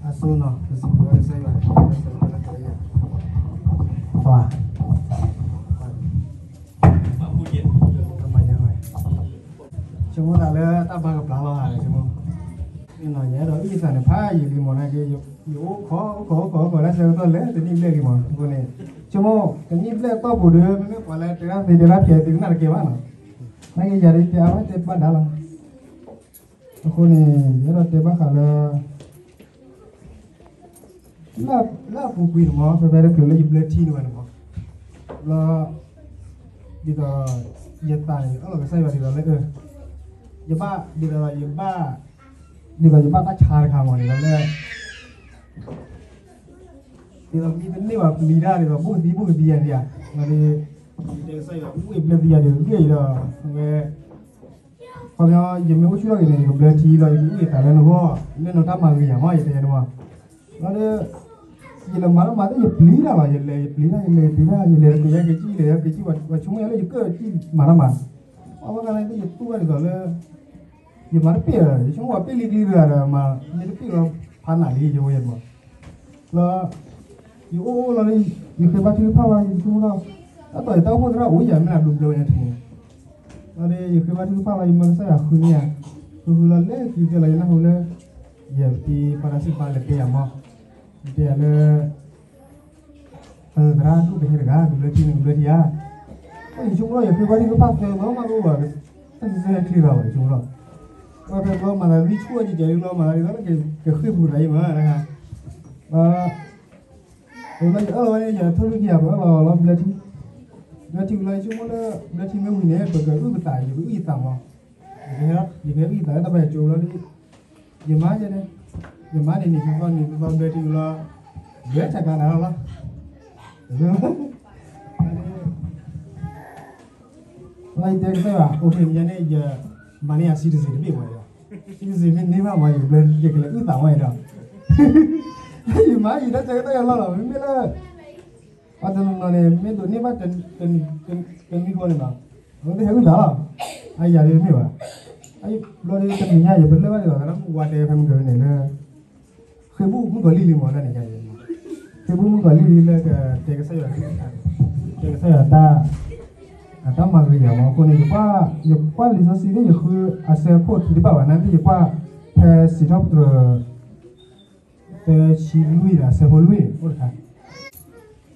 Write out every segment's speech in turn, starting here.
Asuno, sesuatu saya Wah. Chúng ta là ta ba gặp lão hà chúng không? Nhưng mà nhớ đó ít là phá gì thì món này cái yếu khó là sao tôi lấy thì đi lấy cái món cái này. Chúng không cái đi lấy to bự được nó quả là cái thì để làm cái thì nó là cái gì? Này cái gì thì áo thì bắt đào. Cái này nhớ đó thì bắt là phụ quý mà phải về cái lấy lấy thi nữa mà. Là bây giờ hiện tại ở cái sai vào thì là lấy Jeba di dalam jeba tak cara kamu ni kalau di dalam ni wah lira ni wah bukan dia dia nanti dia saya bukan dia dia itu kalau jemnya usul lagi ni kalau beli lagi ni tak ada nopo ni nota magi ya mai itu ya nopo nanti jela malam ada je lira lah je lira kecil wah cuma yang le juga malam apa kan itu tu kan kalau ये मारे पे है इसमें वो पे लिखी हुई है मार मेरे पे लो फाना ली जो ये मार लो ये ओ लो ये के बात ये फावा ये cuma लो तो itu aku kira oh ya mana dulu ya tuh ada ये के बात ये फावा ये mana saya akunya hula le kita lah yang hula ya di parasi balik ya mah dia le gerah tu behir gerah dulu dia oh cuma ya ke baat ये फावा lo malu banget tapi saya kira lah cuma lo Oke, lo malah ricu aja jadi lo malah itu kayak khibur aja mah, kan? Lo ini ya tuh lagi apa? Lo berarti mulai cuma lo berarti mau ini bagai lu betai, lu hitam mah. Jadi hitam, tapi ya coba lo gimana aja deh? Gimana ini kalau berarti lo biasa kan lah. Lah itu saya, oke jadi ya mana asli di sini biar Ini ni mah mai beli je kalau itu tahu ada. Ini mai dah cakap tak lah. Ini lah. Ada nane, ini tu ni mah ten ni kau ni mah. Nanti aku dah. Ayah dia ni mah. Ayah lo ni ten ni aja beli mana lah. Karena wadah FM kau ni lah. Kebu mu gali lima kan ni kan. Kebu mu gali lah ke tega saya ada. Ada magri ya, mau kau ni japa lisasi ni jauh asal kau di bawah nanti japa sidap tu silui lah, sebolui, orang.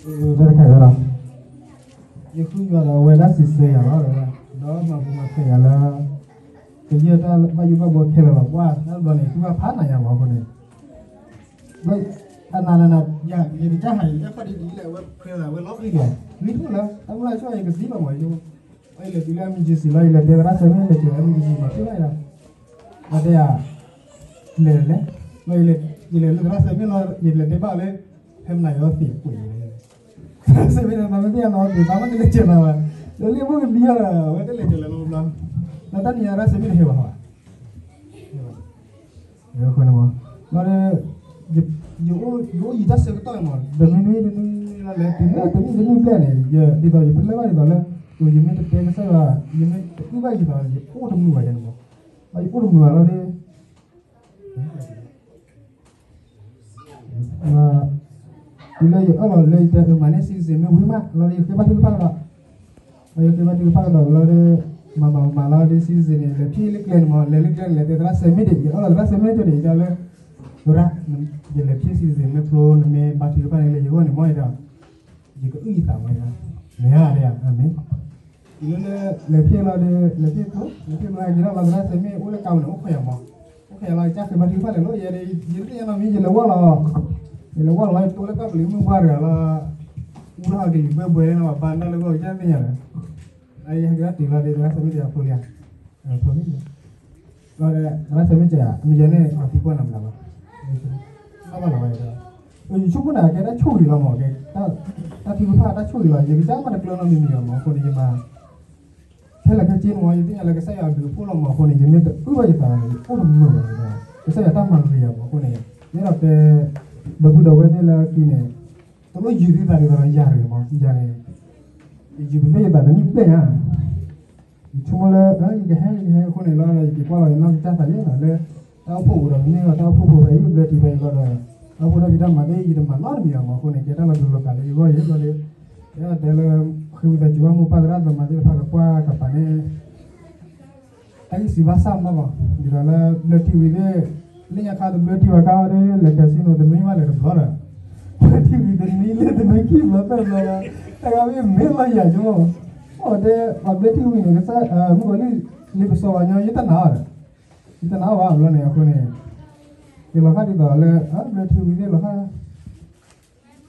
Jadi kaya lah. Jauh juga weda sisi ya lah, dah mahu ya lah. Kerja dah baju bawa kela lah, wah, dah boleh juga pana ya mau kau ni. Baik, anak-anak ya, jadi cahaya, apa di dia web kela web log ni dia. Lihat lah, aku lah cuba yang kesini lah macam tu. Ayah tu lah menjadi lah, ayah dia rasa ni lah cuba menjadi macam mana lah. Ada ya, le rasa ni lah, le deba le, hem na yo ti pun. Rasa ni nama dia lah, nama dia leceh nama. Jadi bukan dia lah, ada leceh lah nama. Nanti ni rasa ni hebat lah. Ya kau nama. Mana yo ida sektor mana. Dan ini lah le, ini plan ni. Ya di bawah je perlu ada lah. तो ये में तो क्या कैसा ये में तो क्या ही था ये पूरा मुँह है ना भाई पूरा मुँह है ना ये अब ले तो माने सीज़न में हुई माँ लारे के बाद के पागल लारे मामा लारे सीज़न है लेकिन लेकिन माँ लेकिन ले तो रास्ते में दे अब रास्ते में तो दे जाले दोरा ये लेकिन सीज़न में फ्लोर में बात के पागल ले ये वो नहीं माँ इधर ये को इधर माँ इधर नहीं आ रहा है हमें Ini lepas lah kita lah semi oleh kawan okey lah cak sebab apa le lo jadi yang kami jadi wala lah itu le kau beli mumbar lah urang lagi beberapa nama bandar le kau jadi ni lah ayah kita tinggal di semi dia punya kalau semi dia mijane mati pun nama apa nama itu cuma nak kita curi lah mau kita tiba kita curi lah jadi jangan ada keluar nama ni mau kau ni cuma Kalau kerja mau jadi kalau saya ambil pulang mau kau ni jadi tu apa je pulang mau saya tak mahu dia mau kau ni ni apa dapat ni lah kini kalau juri tadi orang jari mau jari juri ni tadi ni apa ya cuma lah ini kau ni lah jadi kalau nak cakap tadi lah tahu pun orang ni tahu pun orang ini berarti baik kalau aku udah bilang mana ini mana dia mau aku nih kita lalu kali juga ya lalu ya dalam kita jual mau pada rata mati pakai kuah kapane si bahasa apa di dalam belati wide ini yang kado belati wakau deh lekasi no demi malah berdoa belati wide ini le demi kilo berdoa tapi mela ya jo oh deh belati wide ini saya mungkin ini pesawatnya kita nawa belum nih aku nih kalau kan di dalam belati wide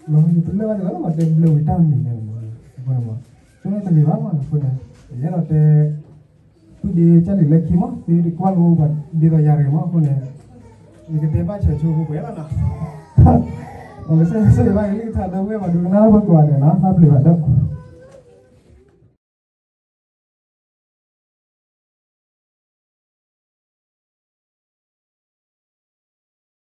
loh itu lewat dalam ada beli vitamin nih apa nama cuma itu lewat mana aku nih ya nanti tu di cari lagi mah di kual buat di dayar mah aku nih ini kita baca cukup ya lah nah kalau saya baca ini kita ada apa dulu kenapa kuat ya nah tapi lewat